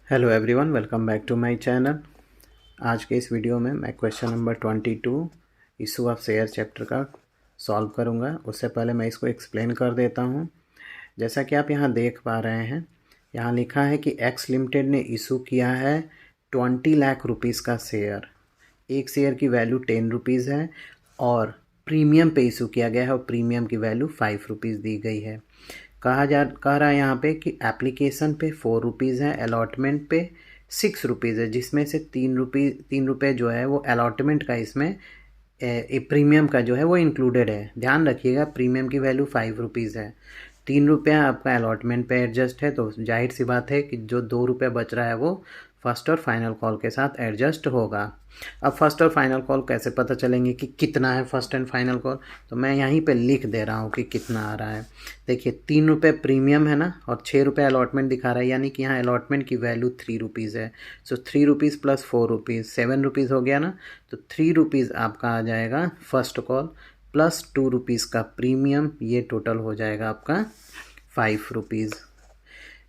Hello everyone, welcome back to my channel. आज के इस वीडियो में मैं question number 22 issue of share chapter का सॉल्व करूंगा। उससे पहले मैं इसको एक्सप्लेन कर देता हूं। जैसा कि आप यहां देख पा रहे हैं, यहां लिखा है कि एक्स लिमिटेड ने इशू किया है 20 लाख रुपीज़ का शेयर। एक शेयर की वैल्यू 10 रुपीज़ है और प्रीमियम पे इशू किया गया है और प्रीमियम की वैल्यू 5 रुपीज़ दी गई है। कह रहा है यहाँ पे कि एप्लीकेशन पे 4 रुपीज़ है, अलॉटमेंट पे 6 रुपीज़ है, जिसमें से 3 रुपये जो है वो अलॉटमेंट का, इसमें प्रीमियम का जो है वो इंक्लूडेड है। ध्यान रखिएगा, प्रीमियम की वैल्यू 5 रुपीज़ है, 3 रुपया आपका अलॉटमेंट पे एडजस्ट है, तो जाहिर सी बात है कि जो 2 रुपये बच रहा है वो फर्स्ट और फाइनल कॉल के साथ एडजस्ट होगा। अब फर्स्ट और फाइनल कॉल कैसे पता चलेंगे कि कितना है फर्स्ट एंड फाइनल कॉल, तो मैं यहीं पे लिख दे रहा हूँ कि कितना आ रहा है। देखिए 3 रुपये प्रीमियम है ना, और 6 रुपये अलॉटमेंट दिखा रहा है, यानी कि यहाँ अलॉटमेंट की वैल्यू 3 रुपीज़ है। सो 3 रुपीज़ प्लस 4 रुपीज़ 7 रुपीज़ हो गया ना, तो 3 रुपीज़ आपका आ जाएगा फर्स्ट कॉल प्लस 2 रुपीज़ का प्रीमियम, ये टोटल हो जाएगा आपका 5 रुपीज़।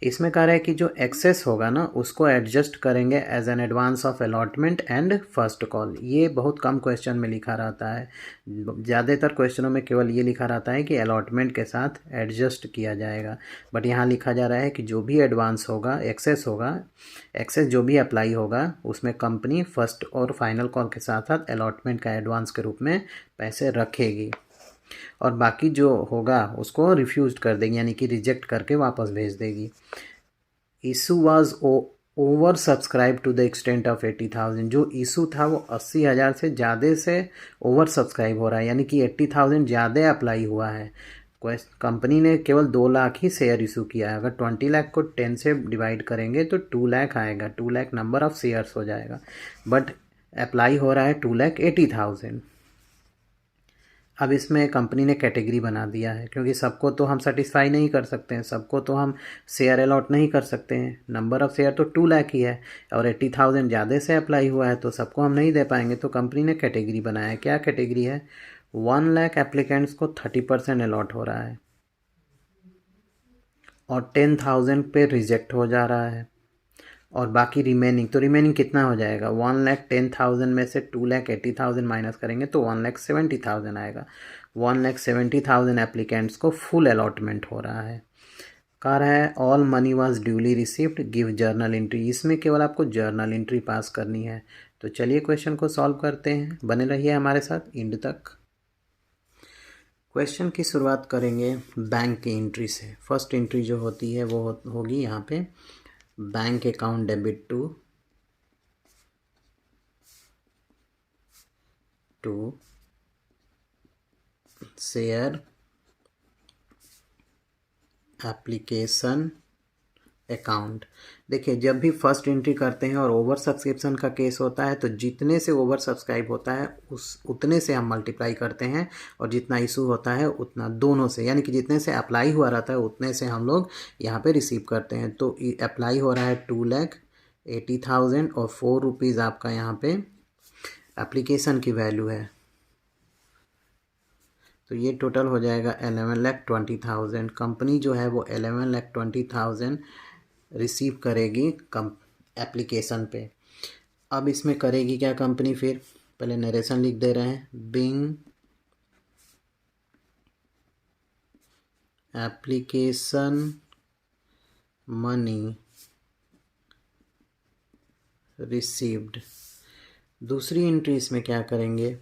इसमें कह रहा है कि जो एक्सेस होगा ना उसको एडजस्ट करेंगे as an advance of allotment and first call. ये बहुत कम क्वेश्चन में लिखा रहता है, ज़्यादातर क्वेश्चनों में केवल ये लिखा रहता है कि अलॉटमेंट के साथ एडजस्ट किया जाएगा, बट यहाँ लिखा जा रहा है कि जो भी एडवांस होगा, एक्सेस जो भी अप्लाई होगा उसमें कंपनी फर्स्ट और फाइनल कॉल के साथ साथ अलॉटमेंट का एडवांस के रूप में पैसे रखेगी, और बाकी जो होगा उसको रिफ्यूज कर देगी, यानी कि रिजेक्ट करके वापस भेज देगी। Issue was over subscribe to the extent of 80,000। जो इशू था वो 80,000 से ज़्यादा से ओवर सब्सक्राइब हो रहा है, यानी कि 80,000 ज़्यादा अप्लाई हुआ है। कंपनी ने केवल 2 लाख ही शेयर इशू किया है। अगर 20 लाख को 10 से डिवाइड करेंगे तो 2 लाख आएगा, 2 लाख नंबर ऑफ शेयर्स हो जाएगा, बट अप्लाई हो रहा है 2,80,000। अब इसमें कंपनी ने कैटेगरी बना दिया है, क्योंकि सबको तो हम सेटिस्फाई नहीं कर सकते हैं, सबको तो हम शेयर अलॉट नहीं कर सकते हैं। नंबर ऑफ़ शेयर तो 2 लाख ही है और 80,000 ज़्यादा से अप्लाई हुआ है, तो सबको हम नहीं दे पाएंगे। तो कंपनी ने कैटेगरी बनाया है। क्या कैटेगरी है? 1 लाख एप्लीकेंट्स को 30% अलॉट हो रहा है और 10,000 पे रिजेक्ट हो जा रहा है, और बाकी रिमेनिंग, तो रिमेनिंग कितना हो जाएगा? 1,10,000 में से 2,80,000 माइनस करेंगे तो 1,70,000 आएगा। 1,70,000 एप्लीकेंट्स को फुल अलॉटमेंट हो रहा है। कह रहा है all money was duly received, give journal entry. इसमें केवल आपको जर्नल एंट्री पास करनी है। तो चलिए क्वेश्चन को सॉल्व करते हैं, बने रहिए हमारे साथ एंड तक। क्वेश्चन की शुरुआत करेंगे बैंक की एंट्री से। फर्स्ट एंट्री जो होती है वो होगी यहाँ पे, bank account debit to share application account. देखिए जब भी फर्स्ट एंट्री करते हैं और ओवर सब्सक्रिप्शन का केस होता है, तो जितने से ओवर सब्सक्राइब होता है उतने से हम मल्टीप्लाई करते हैं, और जितना इशू होता है उतना दोनों से, यानी कि जितने से अप्लाई हुआ रहता है उतने से हम लोग यहाँ पे रिसीव करते हैं। तो अप्लाई हो रहा है 2,80,000 और 4 रुपीज़ आपका यहाँ पे एप्लीकेशन की वैल्यू है, तो ये टोटल हो जाएगा 11,20,000। कंपनी जो है वो 11,20,000 रिसीव करेगी कम एप्लीकेशन पे। अब इसमें करेगी क्या कंपनी? फिर पहले नरेशन लिख दे रहे हैं, बिंग एप्लीकेशन मनी रिसीव्ड। दूसरी एंट्री इसमें क्या करेंगे?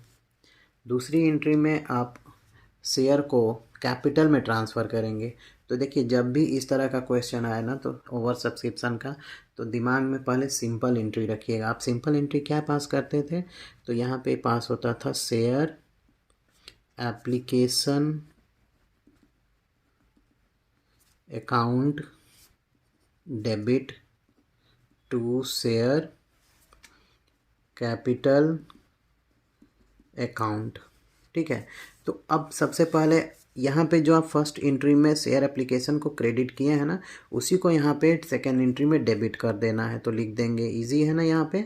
दूसरी एंट्री में आप शेयर को कैपिटल में ट्रांसफ़र करेंगे। तो देखिए जब भी इस तरह का क्वेश्चन आए ना, तो ओवर सब्सक्रिप्शन का, तो दिमाग में पहले सिंपल एंट्री रखिएगा। आप सिंपल एंट्री क्या पास करते थे? तो यहाँ पे पास होता था share application account debit to share capital account. ठीक है, तो अब सबसे पहले यहाँ पे जो आप फर्स्ट एंट्री में शेयर एप्लीकेशन को क्रेडिट किए हैं ना, उसी को यहाँ पे सेकेंड एंट्री में डेबिट कर देना है। तो लिख देंगे, इजी है ना, यहाँ पे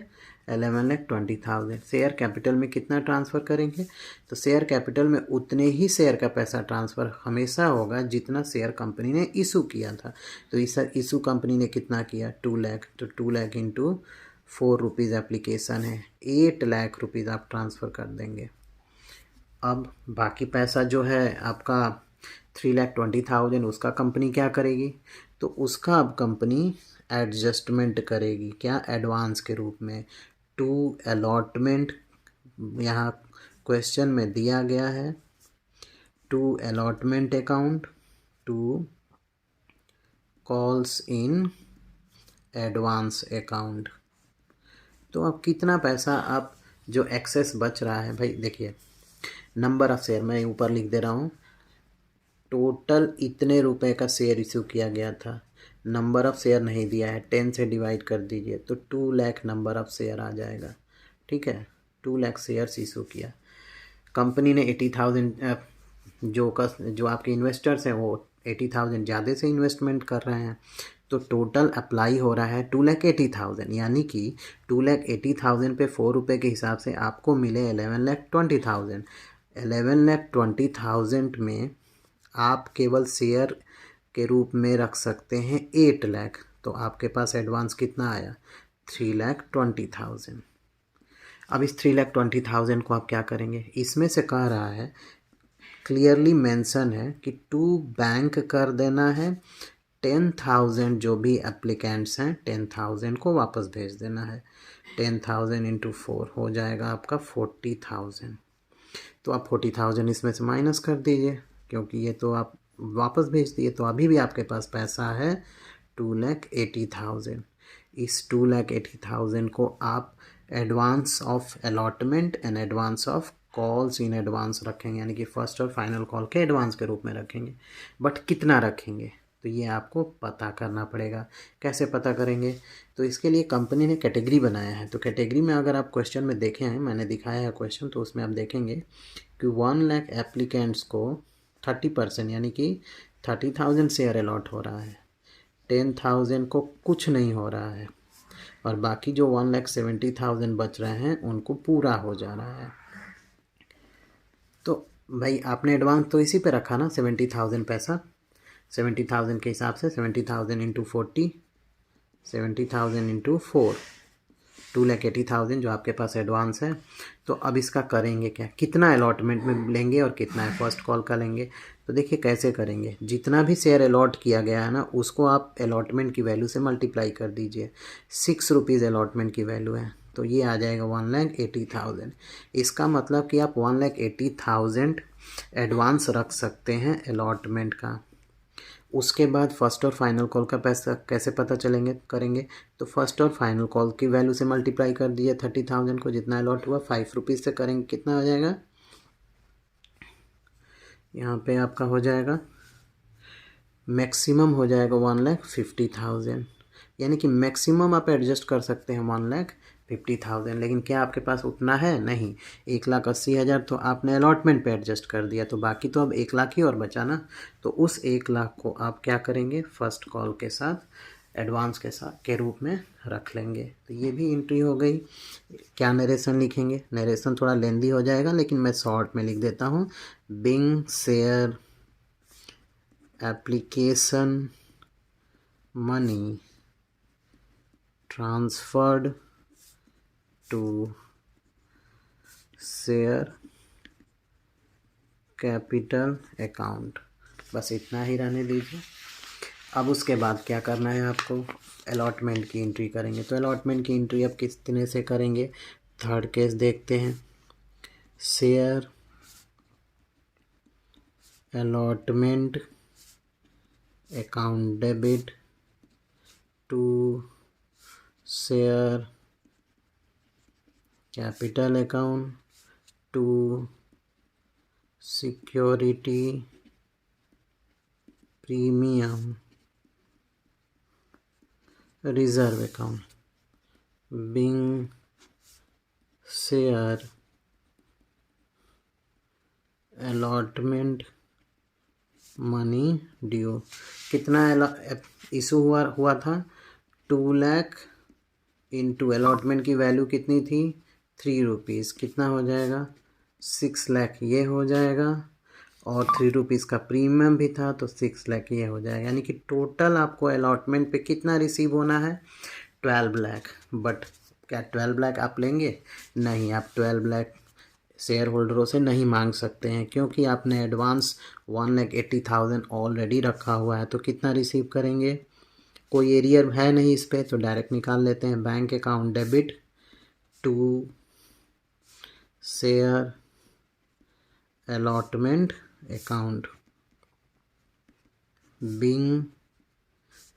11,20,000। शेयर कैपिटल में कितना ट्रांसफ़र करेंगे? तो शेयर कैपिटल में उतने ही शेयर का पैसा ट्रांसफ़र हमेशा होगा जितना शेयर कंपनी ने इशू किया था। तो इस इशू कंपनी ने कितना किया? 2 लाख। तो 2 लाख इंटू 4 रुपीज़ एप्लीकेशन है, 8 लाख रुपीज़ आप ट्रांसफ़र कर देंगे। अब बाकी पैसा जो है आपका 3,20,000 उसका कंपनी क्या करेगी? तो उसका अब कंपनी एडजस्टमेंट करेगी। क्या? एडवांस के रूप में। टू अलॉटमेंट, यहाँ क्वेश्चन में दिया गया है to allotment account to calls in advance account. तो अब कितना पैसा आप जो एक्सेस बच रहा है, भाई देखिए नंबर ऑफ शेयर मैं ऊपर लिख दे रहा हूँ। टोटल इतने रुपए का शेयर इशू किया गया था, नंबर ऑफ़ शेयर नहीं दिया है, 10 से डिवाइड कर दीजिए तो 2 लाख नंबर ऑफ़ शेयर आ जाएगा। ठीक है, 2 लाख शेयर्स इशू किया कंपनी ने। 80,000 जो आपके इन्वेस्टर्स हैं वो 80,000 ज़्यादा से इन्वेस्टमेंट कर रहे हैं, तो टोटल अप्लाई हो रहा है 2,80,000, यानी कि 2,80,000 पे 4 रुपये के हिसाब से आपको मिले 11,20,000। 11,20,000 में आप केवल शेयर के रूप में रख सकते हैं 8 लाख। तो आपके पास एडवांस कितना आया? 3,20,000। अब इस 3,20,000 को आप क्या करेंगे? इसमें से कह रहा है, क्लियरली मेंशन है कि टू बैंक कर देना है 10,000। जो भी एप्लीकेंट्स हैं 10,000 को वापस भेज देना है। 10,000 इंटू 4 हो जाएगा आपका 40,000। तो आप 40,000 इसमें से माइनस कर दीजिए, क्योंकि ये तो आप वापस भेज दिए, तो अभी भी आपके पास पैसा है 2,80,000। इस 2,80,000 को आप advance of allotment and advance of calls in advance रखेंगे, यानी कि फर्स्ट और फाइनल कॉल के एडवांस के रूप में रखेंगे। बट कितना रखेंगे तो ये आपको पता करना पड़ेगा। कैसे पता करेंगे? तो इसके लिए कंपनी ने कैटेगरी बनाया है। तो कैटेगरी में अगर आप क्वेश्चन में देखें हैं, मैंने दिखाया है क्वेश्चन, तो उसमें आप देखेंगे कि 1 लाख एप्लीकेंट्स को 30% यानी कि 30,000 शेयर अलॉट हो रहा है, 10,000 को कुछ नहीं हो रहा है, और बाकी जो 1,70,000 बच रहे हैं उनको पूरा हो जा रहा है। तो भाई आपने एडवांस तो इसी पे रखा ना, 70,000 पैसा। 70,000 के हिसाब से 70,000 इंटू 40, 70,000 इंटू 4, 2,80,000 जो आपके पास एडवांस है। तो अब इसका करेंगे क्या? कितना अलॉटमेंट में लेंगे और कितना है फर्स्ट कॉल का लेंगे? तो देखिए कैसे करेंगे। जितना भी शेयर अलॉट किया गया है ना, उसको आप अलॉटमेंट की वैल्यू से मल्टीप्लाई कर दीजिए। 6 रुपीज़ अलॉटमेंट की वैल्यू है, तो ये आ जाएगा 1,80,000। इसका मतलब कि आप 1,80,000 एडवांस रख सकते हैं अलॉटमेंट का। उसके बाद फर्स्ट और फाइनल कॉल का पैसा कैसे पता करेंगे? तो फर्स्ट और फाइनल कॉल की वैल्यू से मल्टीप्लाई कर दिए 30,000 को, जितना अलॉट हुआ 5 रुपीज़ से करेंगे, कितना हो जाएगा? यहाँ पे आपका हो जाएगा मैक्सिमम हो जाएगा 1,50,000, यानी कि मैक्सिमम आप एडजस्ट कर सकते हैं 1,50,000। लेकिन क्या आपके पास उतना है? नहीं। 1,80,000 तो आपने अलॉटमेंट पे एडजस्ट कर दिया, तो बाकी तो अब 1 लाख ही और बचा ना। तो उस 1 लाख को आप क्या करेंगे? फर्स्ट कॉल के साथ एडवांस के रूप में रख लेंगे। तो ये भी एंट्री हो गई। क्या नरेशन लिखेंगे? नरेशन थोड़ा लेंदी हो जाएगा, लेकिन मैं शॉर्ट में लिख देता हूँ। Being share application money transferred to share capital account। बस इतना ही रहने दीजिए। अब उसके बाद क्या करना है आपको? अलॉटमेंट की एंट्री करेंगे। तो अलॉटमेंट की एंट्री अब किस तरह से करेंगे? थर्ड केस देखते हैं। Share allotment account debit to share capital account to security premium reserve account. Being share allotment money due. कितना इशू हुआ था? 2,80,000 इंटू अलॉटमेंट की वैल्यू कितनी थी 3 रुपीज़, कितना हो जाएगा 6 लाख ये हो जाएगा, और 3 रुपीज़ का प्रीमियम भी था तो 6 लाख ये हो जाएगा। यानी कि टोटल आपको अलॉटमेंट पे कितना रिसीव होना है 12 लाख। बट क्या 12 लाख आप लेंगे? नहीं, आप 12 लाख शेयर होल्डरों से नहीं मांग सकते हैं, क्योंकि आपने एडवांस 1,80,000 ऑलरेडी रखा हुआ है। तो कितना रिसीव करेंगे? कोई एरियर है नहीं इस पर, तो डायरेक्ट निकाल लेते हैं। Bank account debit to share allotment account, being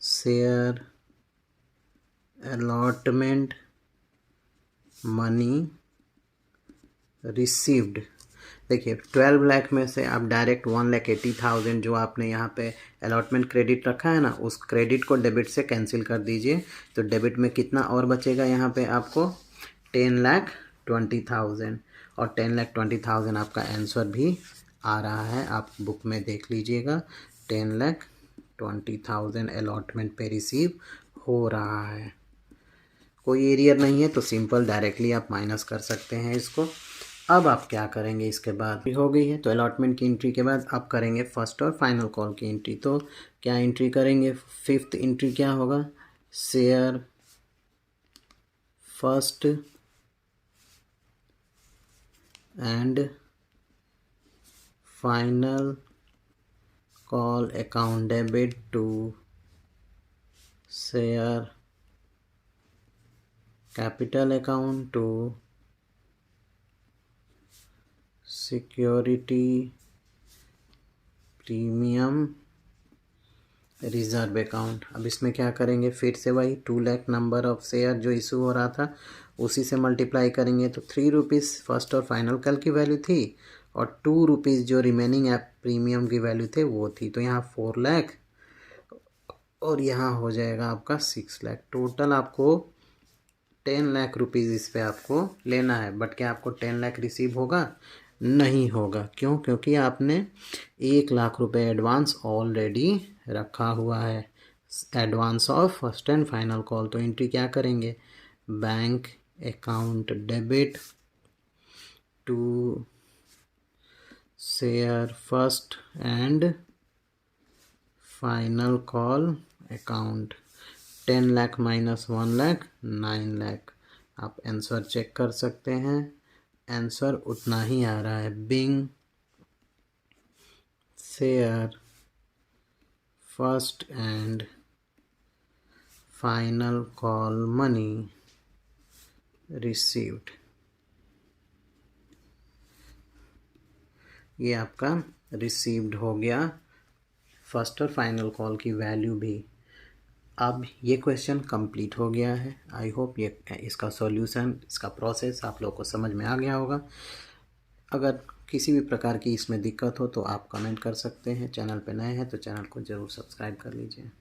share allotment money received. देखिए 12 लाख में से आप डायरेक्ट 1,80,000 जो आपने यहाँ पे अलॉटमेंट क्रेडिट रखा है ना, उस क्रेडिट को डेबिट से कैंसिल कर दीजिए। तो डेबिट में कितना और बचेगा यहाँ पे आपको 10,20,000, और 10,20,000 आपका आंसर भी आ रहा है, आप बुक में देख लीजिएगा। 10,20,000 अलॉटमेंट पे रिसीव हो रहा है। कोई एरियर नहीं है तो सिंपल डायरेक्टली आप माइनस कर सकते हैं इसको। अब आप क्या करेंगे, इसके बाद हो गई है तो अलॉटमेंट की एंट्री के बाद आप करेंगे फर्स्ट और फाइनल कॉल की एंट्री। तो क्या एंट्री करेंगे? 5th एंट्री क्या होगा? Share first and final call account debit to share capital account to security premium reserve account. अब इसमें क्या करेंगे? फिर से वही 2 लाख नंबर ऑफ शेयर जो इशू हो रहा था उसी से मल्टीप्लाई करेंगे। तो 3 रुपीज़ फर्स्ट और फाइनल कल की वैल्यू थी, और 2 रुपीज़ जो रिमेनिंग ऐप प्रीमियम की वैल्यू थे वो थी। तो यहाँ 4 लाख और यहाँ हो जाएगा आपका 6 लाख। टोटल आपको 10 लाख रुपीज़ इस पे आपको लेना है। बट क्या आपको 10 लाख रिसीव होगा? नहीं होगा। क्यों? क्योंकि आपने 1 लाख रुपए एडवांस ऑलरेडी रखा हुआ है, advance of first and final call. तो एंट्री क्या करेंगे? Bank account debit to share first and final call account. 10 lakh minus 1 lakh 9 lakh. आप आंसर चेक कर सकते हैं, आंसर उतना ही आ रहा है। Being share first and final call money received. ये आपका रिसीव्ड हो गया, फर्स्ट और फाइनल कॉल की वैल्यू भी। अब ये क्वेश्चन कंप्लीट हो गया है। आई होप ये इसका सॉल्यूशन, इसका प्रोसेस आप लोगों को समझ में आ गया होगा। अगर किसी भी प्रकार की इसमें दिक्कत हो तो आप कमेंट कर सकते हैं। चैनल पे नए हैं तो चैनल को ज़रूर सब्सक्राइब कर लीजिए।